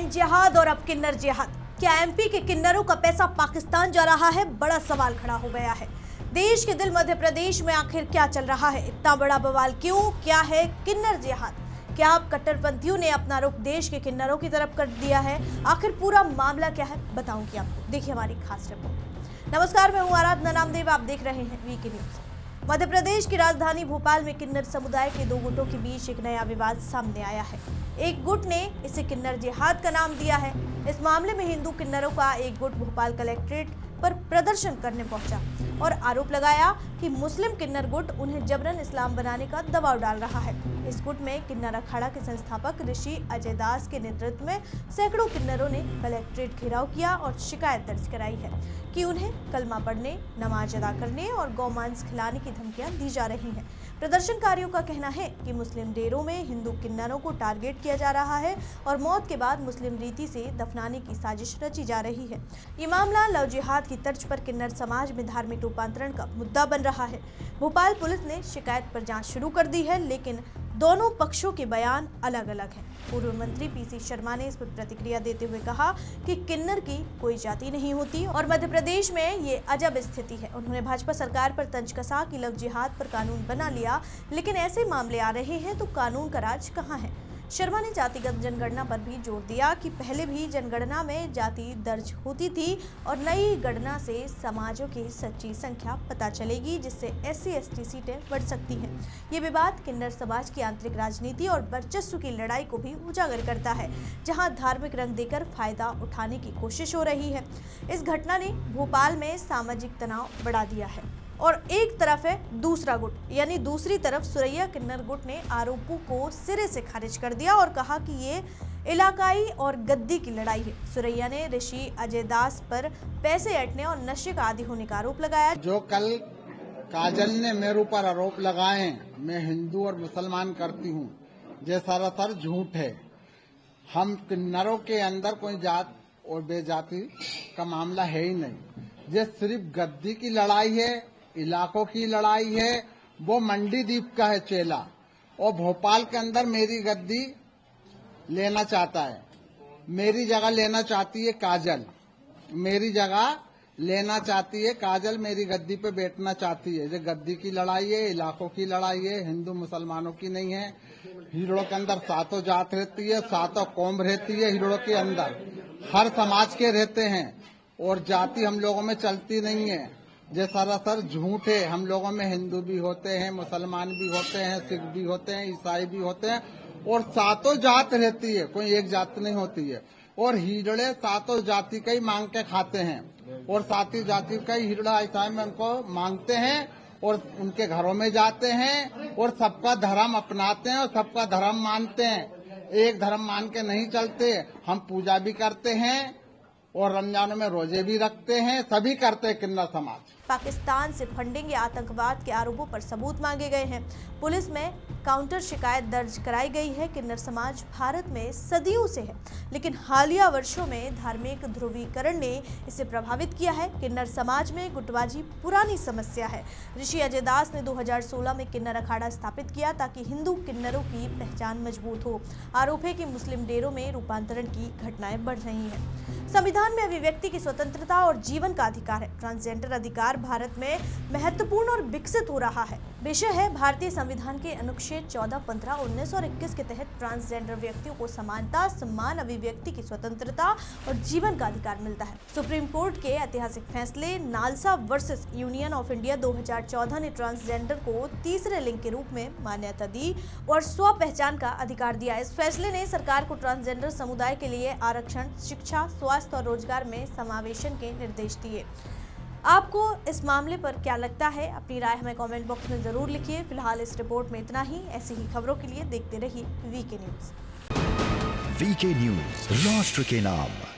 Land जिहाद और अब किन्नर जिहाद। क्या एमपी के किन्नरों का पैसा पाकिस्तान जा रहा है? बड़ा सवाल खड़ा हो गया है। देश के दिल मध्य प्रदेश में आखिर क्या चल रहा है? इतना बड़ा बवाल क्यों? क्या है किन्नर जिहाद? क्या अब कट्टरपंथियों ने अपना रुख देश के किन्नरों की तरफ कर दिया है? आखिर पूरा मामला क्या है बताऊंगी आपको, देखिए हमारी खास रिपोर्ट। नमस्कार, मैं हूं आराधना नामदेव, आप देख रहे हैं वीके न्यूज। मध्य प्रदेश की राजधानी भोपाल में किन्नर समुदाय के दो गुटों के बीच एक नया विवाद सामने आया है। एक गुट ने इसे किन्नर जिहाद का नाम दिया है। इस मामले में हिंदू किन्नरों का एक गुट भोपाल कलेक्ट्रेट पर प्रदर्शन करने पहुंचा और आरोप लगाया कि मुस्लिम किन्नर गुट उन्हें जबरन इस्लाम बनाने का दबाव डाल रहा है। इस गुट में किन्नर अखाड़ा के संस्थापक ऋषि अजय दास के नेतृत्व में सैकड़ों किन्नरों ने कलेक्ट्रेट घेराव किया और शिकायत दर्ज कराई है कि उन्हें कलमा पढ़ने, नमाज अदा करने और गौमांस खिलाने की धमकियां दी जा रही हैं। प्रदर्शनकारियों का कहना है कि मुस्लिम डेरों में हिंदू किन्नरों को टारगेट किया जा रहा है और मौत के बाद मुस्लिम रीति से दफनाने की साजिश रची जा रही है। ये मामला लव जिहाद की तर्ज पर किन्नर समाज में धार्मिक रूपांतरण का मुद्दा बन रहा है। भोपाल पुलिस ने शिकायत पर जांच शुरू कर दी है, लेकिन दोनों पक्षों के बयान अलग अलग हैं। पूर्व मंत्री पीसी शर्मा ने इस पर प्रतिक्रिया देते हुए कहा कि किन्नर की कोई जाति नहीं होती और मध्य प्रदेश में ये अजब स्थिति है। उन्होंने भाजपा सरकार पर तंज कसा कि लव जिहाद पर कानून बना लिया, लेकिन ऐसे मामले आ रहे हैं तो कानून का राज कहाँ है? शर्मा ने जातिगत जनगणना पर भी जोर दिया कि पहले भी जनगणना में जाति दर्ज होती थी और नई गणना से समाजों की सच्ची संख्या पता चलेगी, जिससे SC/ST सीटें बढ़ सकती हैं। ये विवाद किन्नर समाज की आंतरिक राजनीति और वर्चस्व की लड़ाई को भी उजागर करता है, जहां धार्मिक रंग देकर फायदा उठाने की कोशिश हो रही है। इस घटना ने भोपाल में सामाजिक तनाव बढ़ा दिया है और एक तरफ है दूसरा गुट, यानी दूसरी तरफ सुरैया किन्नर गुट ने आरोपों को सिरे से खारिज कर दिया और कहा कि ये इलाकाई और गद्दी की लड़ाई है। सुरैया ने ऋषि अजय दास पर पैसे ऐंठने और नशे का आदी होने का आरोप लगाया। जो कल काजल ने मेरे ऊपर आरोप लगाए मैं हिंदू और मुसलमान करती हूँ, ये सरासर झूठ है। हम किन्नरों के अंदर कोई जात और बेजाति का मामला है ही नहीं। ये सिर्फ गद्दी की लड़ाई है, इलाकों की लड़ाई है। वो मंडी द्वीप का है चेला और भोपाल के अंदर मेरी गद्दी लेना चाहता है। मेरी जगह लेना चाहती है काजल, मेरी जगह लेना चाहती है काजल, मेरी गद्दी पे बैठना चाहती है। ये गद्दी की लड़ाई है, इलाकों की लड़ाई है, हिंदू मुसलमानों की नहीं है। हिजड़ों के अंदर सातों जात रहती है, सातों कौम रहती है। हिजड़ों के अंदर हर समाज के रहते हैं और जाति हम लोगों में चलती नहीं है। ये सरासर झूठ है। हम लोगों में हिंदू भी होते हैं, मुसलमान भी होते हैं, सिख भी होते हैं, ईसाई भी होते हैं और सातों जात रहती है, कोई एक जात नहीं होती है। और हिजड़े सातों जाति का ही मांग के खाते हैं और सातों जाति का ही हिजड़ा ईसाई में उनको मांगते हैं और उनके घरों में जाते हैं और सबका धर्म अपनाते हैं और सबका धर्म मानते हैं। एक धर्म मान के नहीं चलते। हम पूजा भी करते हैं और रमजान में रोजे भी रखते हैं, सभी करते हैं किन्नर समाज। पाकिस्तान से फंडिंग या आतंकवाद के आरोपों पर सबूत मांगे गए हैं। पुलिस में काउंटर शिकायत दर्ज कराई गई है। किन्नर समाज भारत में सदियों से है, लेकिन हालिया वर्षों में धार्मिक ध्रुवीकरण ने इसे प्रभावित किया है। किन्नर समाज में गुटबाजी पुरानी समस्या है। ऋषि अजय दास ने 2016 में किन्नर अखाड़ा स्थापित किया ताकि हिंदू किन्नरों की पहचान मजबूत हो। आरोप है कि मुस्लिम डेरों में रूपांतरण की घटनाएं बढ़ रही हैं। संविधान में अभिव्यक्ति की स्वतंत्रता और जीवन का अधिकार है। ट्रांसजेंडर अधिकार भारत में महत्वपूर्ण और विकसित हो रहा है। विषय है भारतीय संविधान के अनुच्छेद 14, 15, 19 और 21 के तहत ट्रांसजेंडर व्यक्तियों को समानता, सम्मान, अभिव्यक्ति की स्वतंत्रता और जीवन का अधिकार मिलता है। सुप्रीम कोर्ट के ऐतिहासिक फैसले NALSA versus union of India 2014 ने ट्रांसजेंडर को तीसरे लिंग के रूप में मान्यता दी और स्व पहचान का अधिकार दिया। इस फैसले ने सरकार को ट्रांसजेंडर समुदाय के लिए आरक्षण, शिक्षा, स्वास्थ्य और रोजगार में समावेशन के निर्देश दिए। आपको इस मामले पर क्या लगता है? अपनी राय हमें कमेंट बॉक्स में जरूर लिखिए। फिलहाल इस रिपोर्ट में इतना ही। ऐसी ही खबरों के लिए देखते रहिए वीके न्यूज। वीके न्यूज, राष्ट्र के नाम।